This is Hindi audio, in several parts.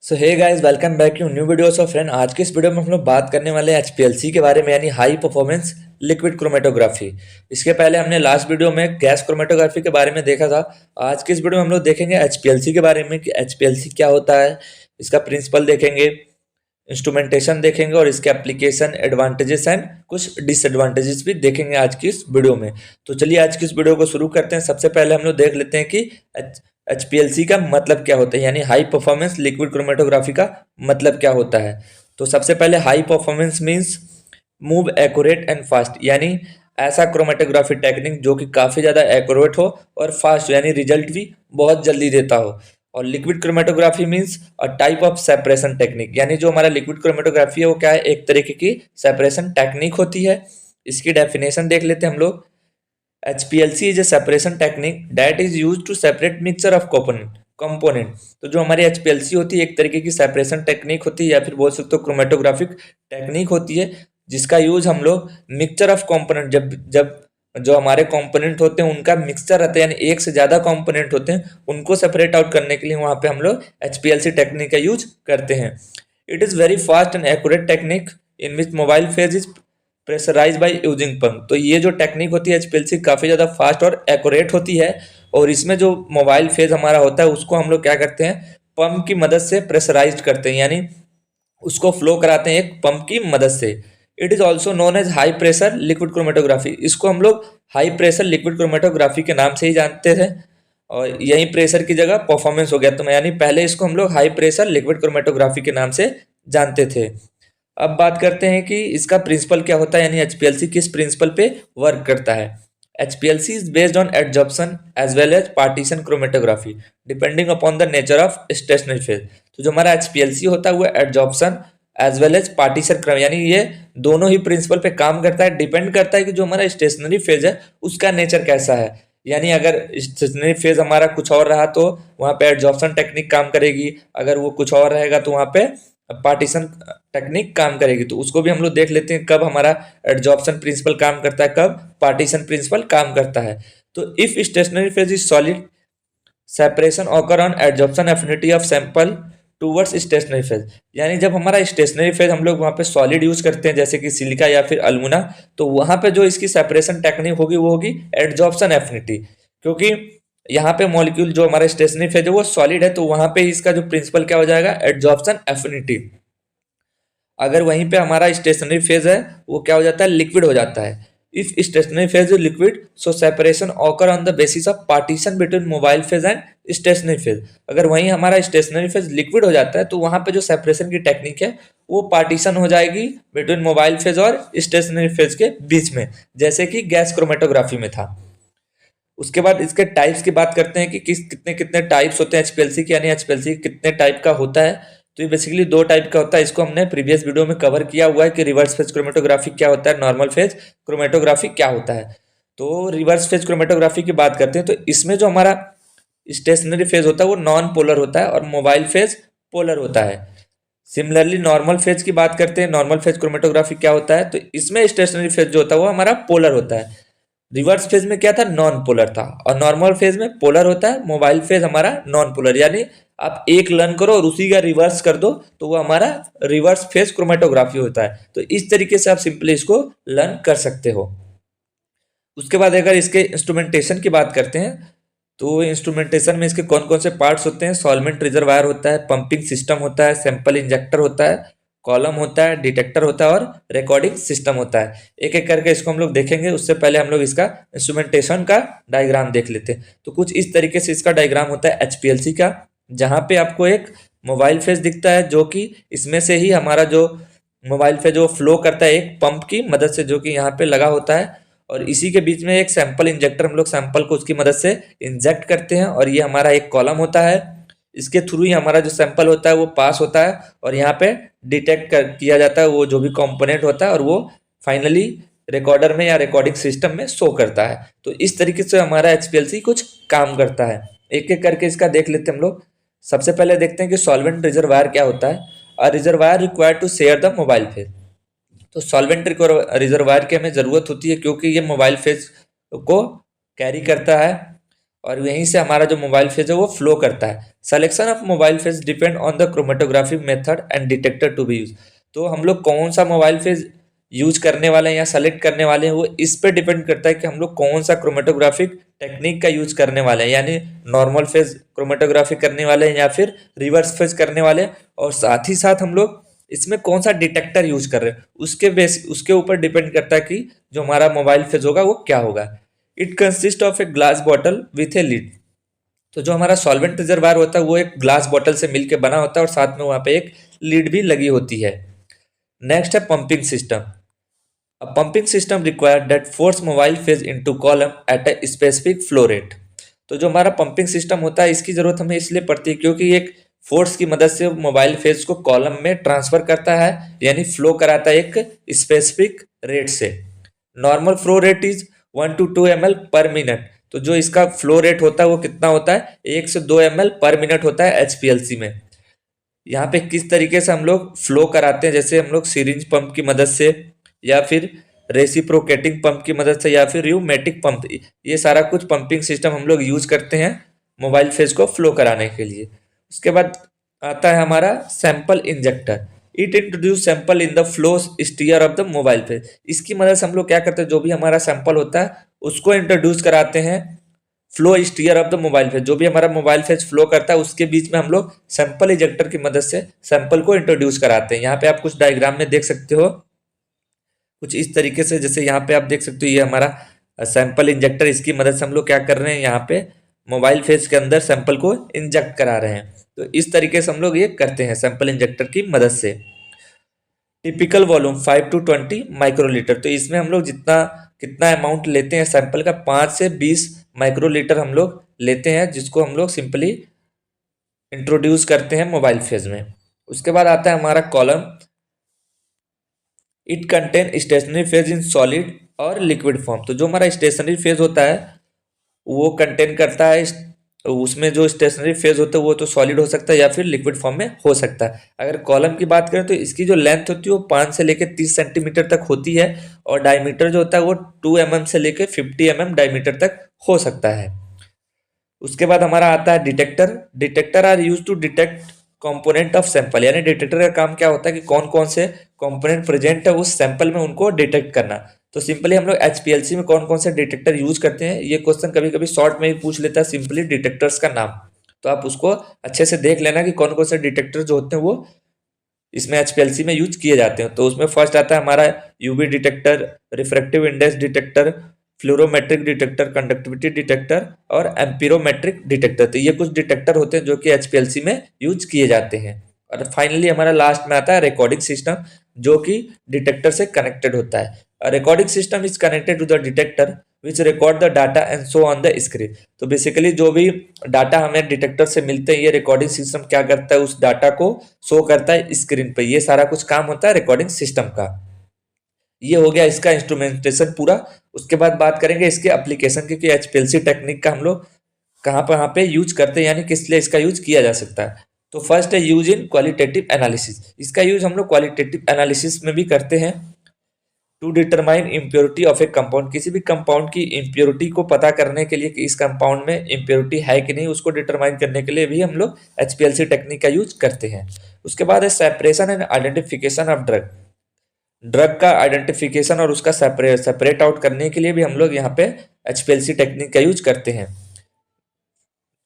So hey guys, welcome back to new videos of friend. आज के इस वीडियो में हम लोग बात करने वाले हैं एचपीएलसी के बारे में, यानी हाई परफॉर्मेंस लिक्विड क्रोमेटोग्राफी। इसके पहले हमने लास्ट वीडियो में गैस क्रोमेटोग्राफी के बारे में देखा था। आज के इस वीडियो में हम लोग देखेंगे एचपीएलसी के बारे में कि एचपीएलसी क्या होता है, इसका प्रिंसिपल देखेंगे, इंस्ट्रूमेंटेशन देखेंगे और इसके एप्लीकेशन, एडवांटेजेस एंड कुछ डिसएडवांटेजेस भी देखेंगे आज की इस वीडियो में। तो चलिए आज की इस वीडियो को शुरू करते हैं। सबसे पहले हम लोग देख लेते हैं कि एचपीएलसी का मतलब क्या होता है, यानी हाई परफॉर्मेंस लिक्विड क्रोमेटोग्राफी का मतलब क्या होता है। तो सबसे पहले high performance means move accurate and fast, यानी ऐसा क्रोमेटोग्राफी टेक्निक जो कि काफ़ी ज़्यादा एक्यूरेट हो और फास्ट, यानी रिजल्ट भी बहुत जल्दी देता हो। और liquid chromatography means a type of separation technique, यानी जो हमारा लिक्विड क्रोमेटोग्राफी है वो क्या है, एक तरीके की सेपरेशन टेक्निक होती है। इसकी डेफिनेशन देख लेते हैं हम लोग। HPLC is a separation technique that is used to separate mixture of component। तो जो हमारी HPLC होती है एक तरीके की सेपरेशन टेक्निक होती है, या फिर बोल सकते हो क्रोमेटोग्राफिक टेक्निक होती है, जिसका यूज हम लोग मिक्सचर ऑफ कंपोनेंट, जब जब जो हमारे कंपोनेंट होते हैं उनका मिक्सचर रहता है, यानी एक से ज़्यादा कंपोनेंट होते हैं, उनको सेपरेट आउट करने के लिए वहाँ पे हम लोग HPLC टेक्निक का यूज करते हैं। It is very fast and accurate technique in which mobile phase is pressurise by using pump. तो ये जो टेक्निक होती है एचपीएलसी काफ़ी ज़्यादा फास्ट और एक्यूरेट होती है, और इसमें जो मोबाइल फेज हमारा होता है उसको हम लोग क्या करते हैं, पंप की मदद से प्रेशराइज करते हैं, यानी उसको फ्लो कराते हैं एक पंप की मदद से। It is also known as high pressure liquid chromatography. इसको हम लोग हाई प्रेशर लिक्विड क्रोमेटोग्राफी के नाम से ही जानते थे, और यही प्रेशर की जगह परफॉर्मेंस हो गया, तो यानी पहले इसको हम लोग हाई प्रेशर लिक्विड क्रोमेटोग्राफी के नाम से जानते थे। अब बात करते हैं कि इसका प्रिंसिपल क्या होता है, यानी एचपीएलसी किस प्रिंसिपल पे वर्क करता है। HPLC is based on adsorption as well as partition chromatography depending upon the nature of stationary phase. तो जो हमारा एचपीएलसी होता है वो adsorption as well as partition क्रम, यानी ये दोनों ही प्रिंसिपल पे काम करता है। डिपेंड करता है कि जो हमारा स्टेशनरी फेज है उसका नेचर कैसा है, यानी अगर स्टेशनरी फेज हमारा कुछ और रहा तो वहाँ पे एडजॉर्प्शन टेक्निक काम करेगी, अगर वो कुछ और रहेगा तो वहाँ पे पार्टीशन टेक्निक काम करेगी। तो उसको भी हम लोग देख लेते हैं कब हमारा एडजॉर्प्शन प्रिंसिपल काम करता है, कब पार्टीशन प्रिंसिपल काम करता है। तो if stationary phase is solid, separation occur on adsorption affinity of sample towards stationary phase, यानी जब हमारा स्टेशनरी फेज हम लोग वहाँ पे सॉलिड यूज करते हैं जैसे कि सिलिका या फिर अल्मुना, तो वहाँ पे जो इसकी सेपरेशन टेक्निक होगी वो होगी एडजॉर्प्शन एफिनिटी, क्योंकि यहाँ पे मॉलिक्यूल जो हमारा स्टेशनरी फेज है वो सॉलिड है, तो वहाँ पे इसका जो प्रिंसिपल क्या हो जाएगा, एडजॉर्प्शन एफिनिटी। अगर वहीं पे हमारा स्टेशनरी फेज है वो क्या हो जाता है, लिक्विड हो जाता है। If stationary phase is liquid so separation occur on the basis of partition between mobile phase and stationary phase. अगर वहीं हमारा स्टेशनरी फेज लिक्विड हो जाता है तो वहां पे जो सेपरेशन की टेक्निक है वो पार्टीशन हो जाएगी बिटवीन मोबाइल फेज और स्टेशनरी फेज के बीच में, जैसे कि गैस क्रोमेटोग्राफी में था। उसके बाद इसके टाइप्स की बात करते हैं कि किस कितने कितने टाइप्स होते हैं एचपीएलसी के, यानी एचपीएलसी कितने टाइप का होता है। तो ये बेसिकली दो टाइप का होता है, इसको हमने प्रीवियस वीडियो में कवर किया हुआ है कि रिवर्स फेज क्रोमेटोग्राफी क्या होता है, नॉर्मल फेज क्रोमेटोग्राफी क्या होता है। तो रिवर्स फेज क्रोमेटोग्राफी की बात करते हैं तो इसमें जो हमारा स्टेशनरी फेज होता है वो नॉन पोलर होता है और मोबाइल फेज पोलर होता है। सिमिलरली नॉर्मल फेज की बात करते हैं, नॉर्मल फेज क्रोमेटोग्राफी क्या होता है, तो इसमें स्टेशनरी फेज जो होता है वो हमारा पोलर होता है। रिवर्स फेज में क्या था, नॉन पोलर था, और नॉर्मल फेज में पोलर होता है। मोबाइल फेज हमारा नॉन पोलर, यानी आप एक लर्न करो और उसी का रिवर्स कर दो तो वो हमारा रिवर्स फेज क्रोमेटोग्राफी होता है। तो इस तरीके से आप सिंपली इसको लर्न कर सकते हो। उसके बाद अगर इसके इंस्ट्रूमेंटेशन की बात करते हैं तो इंस्ट्रूमेंटेशन में इसके कौन कौन से पार्ट्स होते हैं, सॉल्वेंट रिजर्वायर होता है, पंपिंग सिस्टम होता है, सैंपल इंजेक्टर होता है, कॉलम होता है, डिटेक्टर होता है और रिकॉर्डिंग सिस्टम होता है। एक एक करके इसको हम लोग देखेंगे, उससे पहले हम लोग इसका इंस्ट्रूमेंटेशन का डायग्राम देख लेते हैं। तो कुछ इस तरीके से इसका डायग्राम होता है एचपीएलसी का, जहाँ पे आपको एक मोबाइल फेज दिखता है जो कि इसमें से ही हमारा जो मोबाइल फेज जो फ्लो करता है एक पंप की मदद से जो कि यहाँ पे लगा होता है, और इसी के बीच में एक सैंपल इंजेक्टर, हम लोग सैंपल को उसकी मदद से इंजेक्ट करते हैं, और ये हमारा एक कॉलम होता है। इसके थ्रू ही हमारा जो सैंपल होता है वो पास होता है और यहाँ पे डिटेक्ट किया जाता है वो जो भी कंपोनेंट होता है, और वो फाइनली रिकॉर्डर में या रिकॉर्डिंग सिस्टम में शो करता है। तो इस तरीके से हमारा एचपीएलसी कुछ काम करता है। एक एक करके इसका देख लेते हैं हम लोग। सबसे पहले देखते हैं कि सॉल्वेंट रिजर्वायर क्या होता है। A reservoir required to share the mobile phase. तो सॉल्वेंट रिजर्वायर की हमें ज़रूरत होती है क्योंकि ये मोबाइल फेज को कैरी करता है, और यहीं से हमारा जो मोबाइल फेज है वो फ्लो करता है। Selection of mobile phase depend on the chromatography method and detector to be use. तो हम लोग कौन सा मोबाइल फेज यूज करने वाले हैं या सेलेक्ट करने वाले हैं वो इस पे डिपेंड करता है कि हम लोग कौन सा क्रोमेटोग्राफिक टेक्निक का यूज करने वाले हैं, यानी नॉर्मल फेज क्रोमेटोग्राफी करने वाले हैं या फिर रिवर्स फेज करने वाले हैं, और साथ ही साथ हम लोग इसमें कौन सा डिटेक्टर यूज कर रहे हैं उसके ऊपर डिपेंड करता है कि जो हमारा मोबाइल फेज होगा वो क्या होगा। It consist of a glass bottle with a lid. तो जो हमारा सॉल्वेंट रिजर्वायर होता है वो एक ग्लास बॉटल से मिलकर बना होता है और साथ में वहाँ पे एक लीड भी लगी होती है। नेक्स्ट है pumping system. A pumping system required that force mobile phase into column at a specific flow rate। तो जो हमारा पंपिंग सिस्टम होता है इसकी जरूरत हमें इसलिए पड़ती है क्योंकि एक फोर्स की मदद से मोबाइल फेज को कॉलम में ट्रांसफर करता है, यानी फ्लो कराता है एक स्पेसिफिक रेट से। Normal flow rate is 1 to 2 ml पर मिनट। तो जो इसका फ्लो रेट होता है वो कितना होता है, 1 से 2 ml पर मिनट होता है एचपीएलसी में। यहाँ पे किस तरीके से हम लोग फ्लो कराते हैं, जैसे हम लोग सीरिंज पंप की मदद से या फिर रेसिप्रोकेटिंग पंप की मदद से या फिर र्यूमेटिक पंप, ये सारा कुछ पंपिंग सिस्टम हम लोग यूज करते हैं मोबाइल फेज को फ्लो कराने के लिए। उसके बाद आता है हमारा sample injector. It introduce sample in the flow stream of the mobile phase. इसकी मदद से हम लोग क्या करते हैं, जो भी हमारा सैंपल होता है उसको इंट्रोड्यूस कराते हैं flow stream of the mobile phase. जो भी हमारा मोबाइल फेज फ्लो करता है उसके बीच में हम लोग सैंपल इंजेक्टर की मदद से सैंपल को इंट्रोड्यूस कराते हैं। यहाँ पे आप कुछ डायग्राम में देख सकते हो कुछ इस तरीके से, जैसे यहाँ पे आप देख सकते हो ये हमारा सैंपल इंजेक्टर, इसकी मदद से हम लोग क्या कर रहे हैं, यहाँ पे मोबाइल फेज के अंदर सैंपल को इंजेक्ट करा रहे हैं। तो इस तरीके से हम लोग ये करते हैं सैंपल इंजेक्टर की मदद से। Typical volume 5 to 20 microlitre. तो इसमें हम लोग कितना अमाउंट लेते हैं सैंपल का, 5 से 20 माइक्रोलीटर हम लोग लेते हैं, जिसको हम लोग सिंपली इंट्रोड्यूस करते हैं मोबाइल फेज में। उसके बाद आता है हमारा column. It contain stationary phase in solid और लिक्विड फॉर्म। तो जो हमारा स्टेशनरी फेज होता है वो कंटेन करता है, उसमें जो स्टेशनरी फेज होता है वो तो सॉलिड हो सकता है या फिर लिक्विड फॉर्म में हो सकता है। अगर कॉलम की बात करें तो इसकी जो लेंथ होती है वो 5 से लेकर 30 सेंटीमीटर तक होती है, और डायमीटर जो होता है वो 2 mm से लेकर 50 mm डायमीटर तक हो सकता है। उसके बाद हमारा आता है detector. Detector are use to detect component of sample, यानी डिटेक्टर का काम क्या होता है कि कौन कौन से कंपोनेंट प्रेजेंट है उस सैंपल में उनको डिटेक्ट करना। तो सिंपली हम लोग एचपीएलसी में कौन कौन से डिटेक्टर यूज करते हैं, ये क्वेश्चन कभी कभी शॉर्ट में ही पूछ लेता है सिंपली डिटेक्टर्स का नाम। तो आप उसको अच्छे से देख लेना कि कौन कौन से डिटेक्टर जो होते हैं वो इसमें एचपीएलसी में यूज किए जाते हैं। तो उसमें फर्स्ट आता है हमारा UV detector, refractive index detector, fluorometric detector, conductivity detector और एम्पीरोमेट्रिक डिटेक्टर। तो ये कुछ डिटेक्टर होते हैं जो कि एचपीएलसी में यूज किए जाते हैं। और फाइनली हमारा लास्ट में आता है रिकॉर्डिंग सिस्टम, जो कि डिटेक्टर से कनेक्टेड होता है। Recording system is connected to the detector which record the data and show on the screen. तो बेसिकली जो भी डाटा हमें डिटेक्टर से मिलते हैं ये रिकॉर्डिंग सिस्टम क्या करता है, उस डाटा को शो करता है स्क्रीन पे। ये सारा कुछ काम होता है रिकॉर्डिंग सिस्टम का। ये हो गया इसका इंस्ट्रूमेंटेशन पूरा। उसके बाद बात करेंगे इसके एप्लीकेशन की कि एचपीएलसी टेक्निक का हम लोग कहाँ पे यूज करते हैं, यानी किस लिए इसका यूज किया जा सकता है। तो फर्स्ट है यूज इन क्वालिटेटिव एनालिसिस। इसका यूज हम लोग क्वालिटेटिव एनालिसिस में भी करते हैं। To determine impurity of a compound, किसी भी कंपाउंड की इम्प्योरिटी को पता करने के लिए कि इस कंपाउंड में इम्प्योरिटी है कि नहीं, उसको डिटरमाइन करने के लिए भी हम लोग एचपीएलसी टेक्निक का यूज करते हैं। उसके बाद है separation and identification of drug. Drug का आइडेंटिफिकेशन और उसका सेपरेट आउट करने के लिए भी हम लोग यहाँ पे एचपीएलसी टेक्निक का यूज करते हैं।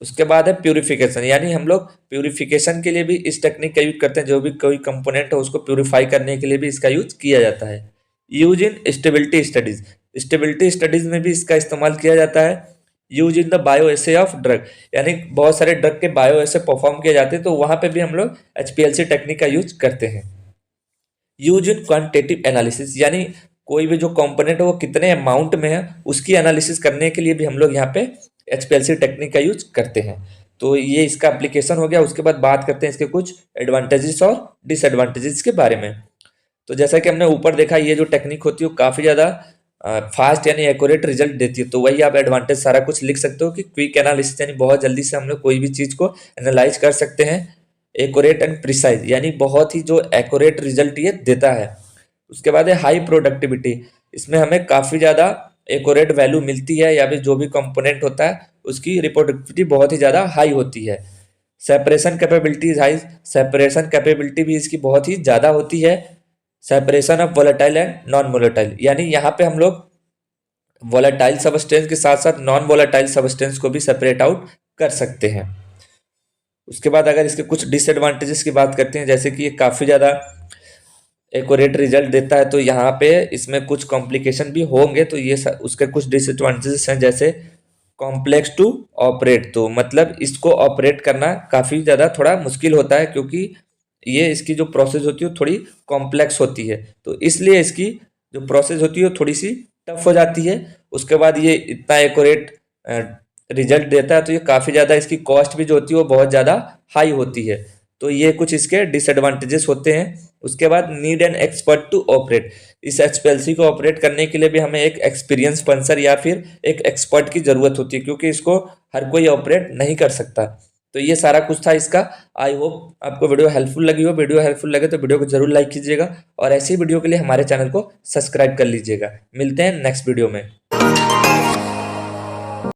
उसके बाद है प्यूरिफिकेशन, यानी हम लोग प्यूरिफिकेशन के लिए भी इस टेक्निक का यूज करते हैं। जो भी कोई कंपोनेंट है उसको प्यूरिफाई करने के लिए भी इसका यूज किया जाता है। यूज इन स्टेबिलिटी स्टडीज, स्टेबिलिटी स्टडीज में भी इसका इस्तेमाल किया जाता है। Use in the bio essay of drug, यानी बहुत सारे ड्रग के बायो एसे परफॉर्म किए जाते हैं, तो वहां पे भी हम लोग एचपीएलसी टेक्निक का यूज करते हैं। यूज इन क्वांटिटेटिव एनालिसिस, यानी कोई भी जो कंपोनेंट है वो कितने अमाउंट में है उसकी एनालिसिस करने के लिए भी हम लोग यहाँ पे एचपीएलसी टेक्निक का यूज करते हैं। तो ये इसका एप्लीकेशन हो गया। उसके बाद बात करते हैं इसके कुछ एडवांटेजेस और डिसएडवांटेजेस के बारे में। तो जैसा कि हमने ऊपर देखा, ये जो टेक्निक होती है वो काफ़ी ज़्यादा फास्ट यानी एक्यूरेट रिजल्ट देती है। तो वही आप एडवांटेज सारा कुछ लिख सकते हो कि क्विक एनालिसिस, यानी बहुत जल्दी से हम लोग कोई भी चीज़ को एनालाइज कर सकते हैं। एक्यूरेट एंड प्रिसाइज, यानी बहुत ही जो एक्यूरेट रिजल्ट ये देता है। उसके बाद है हाई प्रोडक्टिविटी, इसमें हमें काफ़ी ज़्यादा एक्यूरेट वैल्यू मिलती है, या फिर जो भी कंपोनेंट होता है उसकी रिप्रोडक्टिविटी बहुत ही ज़्यादा हाई होती है। Separation capability is high, separation capability भी इसकी बहुत ही ज़्यादा होती है। Separation of volatile and non volatile, यानी यहाँ पे हम लोग वोलेटाइल सबस्टेंस के साथ साथ नॉन वोलेटाइल सबस्टेंस को भी सेपरेट आउट कर सकते हैं। उसके बाद अगर इसके कुछ डिसएडवांटेजेस की बात करते हैं, जैसे कि ये काफ़ी ज़्यादा एक्यूरेट रिजल्ट देता है, तो यहाँ पे इसमें कुछ कॉम्प्लिकेशन भी होंगे, तो ये उसके कुछ डिसएडवांटेजेस हैं, जैसे कॉम्प्लेक्स टू ऑपरेट, तो मतलब इसको ऑपरेट करना काफ़ी ज़्यादा थोड़ा मुश्किल होता है, क्योंकि ये इसकी जो प्रोसेस होती है वो थोड़ी कॉम्प्लेक्स होती है, तो इसलिए इसकी जो प्रोसेस होती है वो थोड़ी सी टफ हो जाती है। उसके बाद ये इतना एक्यूरेट रिजल्ट देता है, तो ये काफ़ी ज़्यादा इसकी कॉस्ट भी जो होती है वो बहुत ज़्यादा हाई होती है, तो ये कुछ इसके डिसएडवांटेजेस होते हैं। उसके बाद need an expert to operate, इस एचपीएलसी को ऑपरेट करने के लिए भी हमें एक एक्सपीरियंस पंसर या फिर एक एक्सपर्ट की ज़रूरत होती है, क्योंकि इसको हर कोई ऑपरेट नहीं कर सकता। तो ये सारा कुछ था इसका। आई होप आपको वीडियो हेल्पफुल लगी हो। वीडियो हेल्पफुल लगे तो वीडियो को जरूर लाइक कीजिएगा और ऐसी वीडियो के लिए हमारे चैनल को सब्सक्राइब कर लीजिएगा। मिलते हैं नेक्स्ट वीडियो में।